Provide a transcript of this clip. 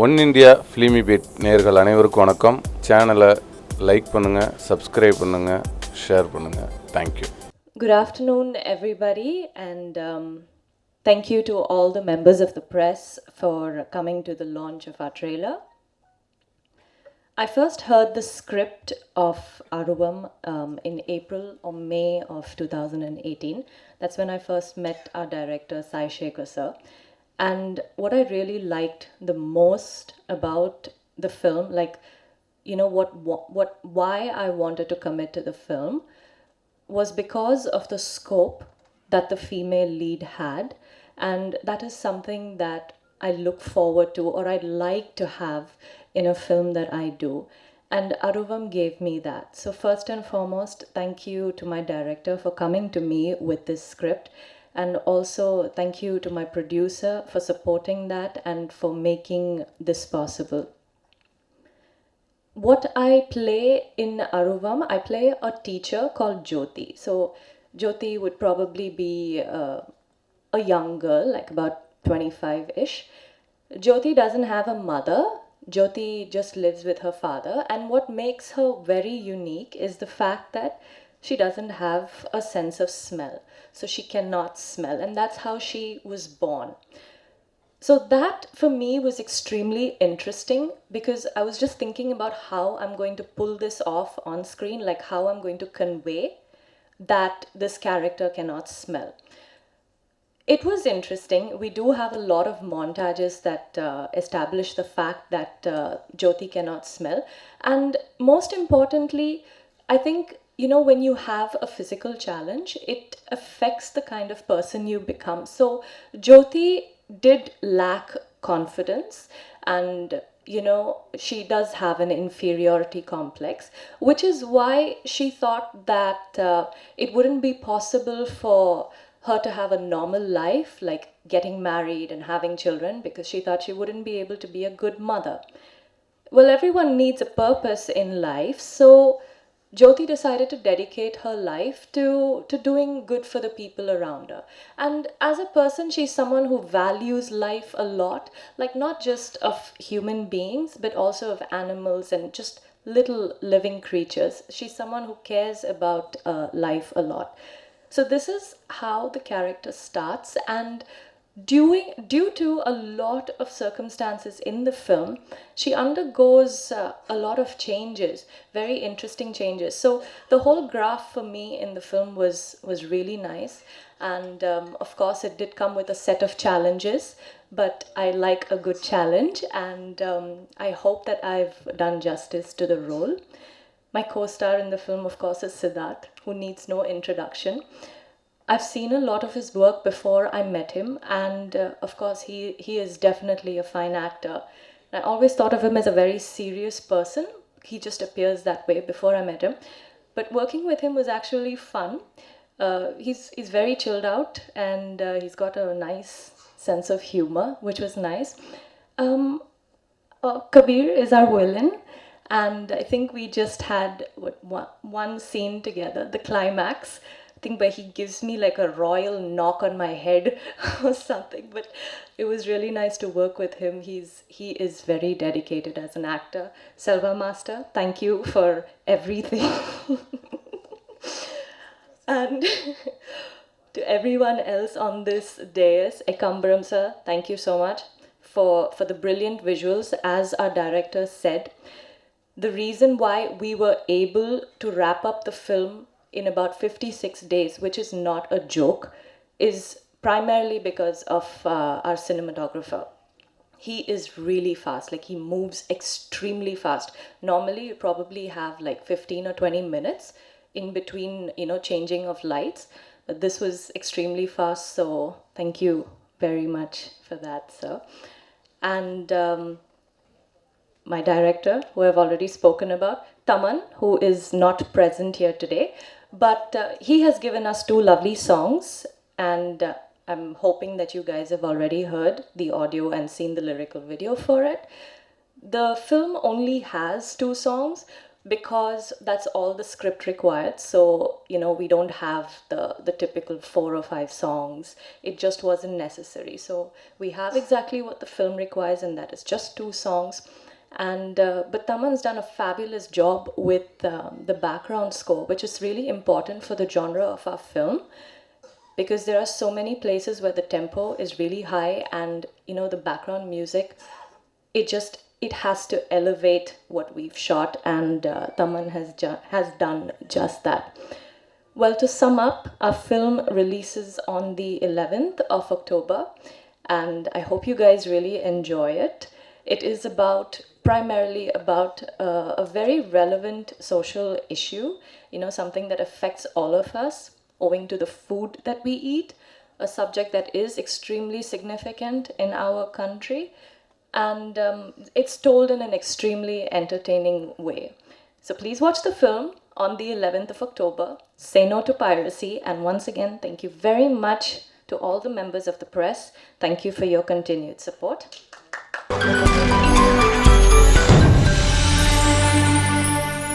One India ஃபிலிமிபீட் நேயர்கள் அனைவருக்கும் வணக்கம். சேனலை லைக் பண்ணுங்கள், சப்ஸ்கிரைப் பண்ணுங்கள், ஷேர் பண்ணுங்கள். Thank you. Good afternoon, everybody, and thank you to all the members of the press for coming to the launch of our trailer. I first heard the script of Aruvam in April or May of 2018. That's when I first met our director, Sai Shekhar sir. And what I really liked the most about the film, like, you know, why I wanted to commit to the film was because of the scope that the female lead had, and that is something that I look forward to, or I'd like to have in a film that I do. And Aruvam gave me that. So first and foremost, thank you to my director for coming to me with this script, and also thank you to my producer for supporting that and for making this possible. What I play in Aruvam, I play a teacher called Jyoti. So Jyoti would probably be a young girl, like about 25-ish. Jyoti doesn't have a mother. Jyoti just lives with her father. And what makes her very unique is the fact that she doesn't have a sense of smell. So she cannot smell. And that's how she was born. So that for me was extremely interesting because I was just thinking about how I'm going to pull this off on screen, like how I'm going to convey that this character cannot smell. It was interesting. We do have a lot of montages that establish the fact that Jyoti cannot smell. And most importantly, I think, you know, when you have a physical challenge, it affects the kind of person you become. So Jyoti did lack confidence, and you know, she does have an inferiority complex, which is why she thought that it wouldn't be possible for her to have a normal life, like getting married and having children, because she thought she wouldn't be able to be a good mother. Well, everyone needs a purpose in life, so Jyoti decided to dedicate her life to doing good for the people around her. And as a person, she's someone who values life a lot, like not just of human beings, but also of animals and just little living creatures. She's someone who cares about life a lot. So this is how the character starts, and due to a lot of circumstances in the film, she undergoes a lot of changes, very interesting changes. So the whole graph for me in the film was really nice, and of course it did come with a set of challenges, but I like a good challenge, and I hope that I've done justice to the role. My co-star in the film, of course, is Sidharth, who needs no introduction. I've seen a lot of his work before I met him, and of course he is definitely a fine actor. I always thought of him as a very serious person. He just appears that way before I met him. But working with him was actually fun. He's very chilled out, and he's got a nice sense of humor, which was nice. Kabir is our villain, and I think we just had one scene together, the climax, thing where he gives me like a royal knock on my head or something. But it was really nice to work with him. He is very dedicated as an actor. Selva Master, thank you for everything. And to everyone else on this dais, Ekambaram sir, thank you so much for the brilliant visuals. As our director said, the reason why we were able to wrap up the film in about 56 days, which is not a joke, is primarily because of our cinematographer. He is really fast, like he moves extremely fast. Normally you probably have like 15 or 20 minutes in between, you know, changing of lights, but this was extremely fast, so thank you very much for that, sir. And my director, who I've already spoken about, Taman, who is not present here today, but he has given us 2 lovely songs, and I'm hoping that you guys have already heard the audio and seen the lyrical video for it. The film only has 2 songs, because that's all the script required. So, we don't have the typical 4 or 5 songs. It just wasn't necessary. So we have exactly what the film requires, and that is just 2 songs. And but Taman's done a fabulous job with the background score, which is really important for the genre of our film, because there are so many places where the tempo is really high, and the background music, it has to elevate what we've shot, and Taman has done just that. Well, to sum up, our film releases on the 11th of October, and I hope you guys really enjoy it. It is primarily about a very relevant social issue, something that affects all of us owing to the food that we eat, a subject that is extremely significant in our country, and it's told in an extremely entertaining way. So please watch the film on the 11th of October. Say no to piracy. And once again, thank you very much to all the members of the press. Thank you for your continued support.